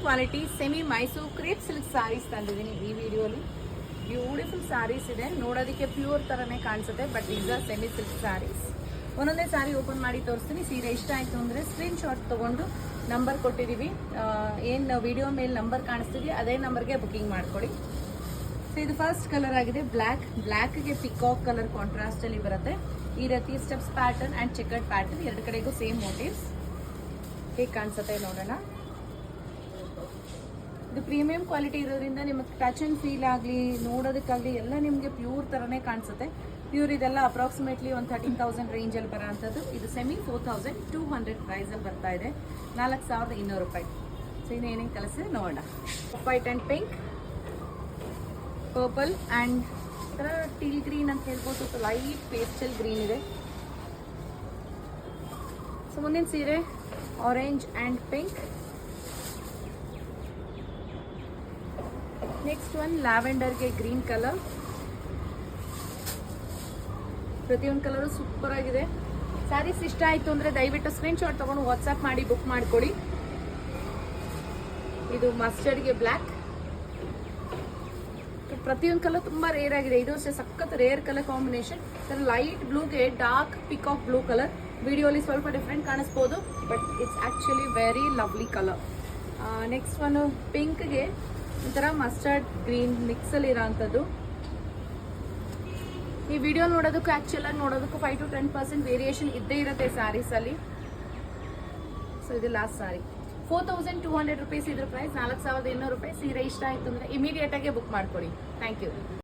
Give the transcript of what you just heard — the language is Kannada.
Quality semi Mysuru crepe silk sarees ತಂದಿದ್ದೀನಿ ಈ ವಿಡಿಯೋಲಿ. ಬ್ಯೂಟಿಫುಲ್ ಸಾರೀಸ್ ಇದೆ, ನೋಡೋದಕ್ಕೆ ಪ್ಯೂರ್ ತರನೇ ಕಾಣಿಸುತ್ತೆ. But is a semi silk sarees. ಒಂದೊಂದೇ ಸಾರಿ ಓಪನ್ ಮಾಡಿ ತೋರಿಸ್ತೀನಿ. ಸೀರೆ ಇಷ್ಟ ಆಯ್ತು ಅಂದ್ರೆ ಸ್ಕ್ರೀನ್ ಶಾಟ್ ತಗೊಂಡು ನಂಬರ್ ಕೊಟ್ಟಿದ್ದೀವಿ, ಏನು ವಿಡಿಯೋ ಮೇಲೆ ನಂಬರ್ ಕಾಣಿಸ್ತಿದೆ ಅದೇ ನಂಬರ್ಗೆ ಬುಕಿಂಗ್ ಮಾಡ್ಕೊಡಿ. ಸೊ ಇದು ಫಸ್ಟ್ ಕಲರ್ ಆಗಿದೆ ಬ್ಲ್ಯಾಕ್ಗೆ ಪಿಕಾಕ್ ಕಲರ್ ಕಾಂಟ್ರಾಸ್ಟ್ ಅಲ್ಲಿ ಬರುತ್ತೆ. ಈ ರೀತಿ steps pattern and chequered pattern, ಎರಡು ಕಡೆಗೂ ಸೇಮ್ ಮೋಟಿವ್ಸ್. ಹೇಗೆ ಕಾಣಿಸುತ್ತೆ ನೋಡೋಣ. ಇದು ಪ್ರೀಮಿಯಂ ಕ್ವಾಲಿಟಿ ಇರೋದ್ರಿಂದ ನಿಮಗೆ ಟಚ್ ಅಂಡ್ ಫೀಲ್ ಆಗಲಿ ನೋಡೋದಕ್ಕಾಗಲಿ ಎಲ್ಲ ನಿಮಗೆ ಪ್ಯೂರ್ ಥರನೇ ಕಾಣಿಸುತ್ತೆ. ಪ್ಯೂರ್ ಇದೆಲ್ಲ ಅಪ್ರಾಕ್ಸಿಮೇಟ್ಲಿ ಒಂದು 13,000 ರೇಂಜಲ್ಲಿ ಬರೋ ಅಂಥದ್ದು. ಇದು ಸೆಮಿ 4,200 ಪ್ರೈಸಲ್ಲಿ ಬರ್ತಾ ಇದೆ, 4,200 ರೂಪಾಯಿ. ಸೊ ಇನ್ನೇನೇನು ಕಲಿಸಿದೆ ನೋಡೋಣ. White and pink, purple and ಥರ ಟೀಲ್ ಗ್ರೀನ್ ಅಂತ ಹೇಳ್ಬೋದು. ಲೈಟ್ ಪೇಸ್ಟಲ್ ಗ್ರೀನ್ ಇದೆ. ಸೊ ಮುಂದಿನ ಸೀರೆ orange and pink. Next one ಲ್ಯಾವೆಂಡರ್ಗೆ ಗ್ರೀನ್ ಕಲರ್. ಪ್ರತಿಯೊಂದು ಕಲರು ಸೂಪರ್ ಆಗಿದೆ. ಸ್ಯಾರೀಸ್ ಇಷ್ಟ ಆಯಿತು ಅಂದರೆ ದಯವಿಟ್ಟು ಸ್ಕ್ರೀನ್ ಶಾಟ್ ತೊಗೊಂಡು ವಾಟ್ಸಪ್ ಮಾಡಿ ಬುಕ್ ಮಾಡಿಕೊಡಿ. ಇದು ಮಸ್ಟರ್ಡ್ಗೆ ಬ್ಲ್ಯಾಕ್. ಪ್ರತಿಯೊಂದು ಕಲರ್ ತುಂಬ ರೇರ್ ಆಗಿದೆ. ಇದು ಅಷ್ಟೇ ಸಖತ್ ರೇರ್ ಕಲರ್ ಕಾಂಬಿನೇಷನ್. ಲೈಟ್ ಬ್ಲೂಗೆ ಡಾರ್ಕ್ ಪಿಕಾಕ್ ಬ್ಲೂ ಕಲರ್. ವಿಡಿಯೋಲಿ ಸ್ವಲ್ಪ ಡಿಫ್ರೆಂಟ್ ಕಾಣಿಸ್ಬೋದು, but it's actually very lovely colour. Next one ಪಿಂಕ್ಗೆ ಒಂಥರ ಮಸ್ಟರ್ಡ್ ಗ್ರೀನ್ ಮಿಕ್ಸಲ್ಲಿ ಇರೋ ಅಂಥದ್ದು. ಈ ವಿಡಿಯೋ ನೋಡೋದಕ್ಕೂ ಆ್ಯಕ್ಚುಲಾಗಿ ನೋಡೋದಕ್ಕೂ 5 to 10% ವೇರಿಯೇಷನ್ ಇದ್ದೇ ಇರುತ್ತೆ ಸ್ಯಾರೀಸಲ್ಲಿ. ಸೊ ಇದು ಲಾಸ್ಟ್ ಸಾರಿ. 4,200 ರೂಪೀಸ್ ಇದ್ರ ಪ್ರೈಸ್, 4,200 ರೂಪಾಯಿ. ಸೀರೆ ಇಷ್ಟ ಆಯಿತು ಅಂದರೆ ಇಮಿಡಿಯೇಟಾಗೆ ಬುಕ್ ಮಾಡ್ಕೊಡಿ. Thank you.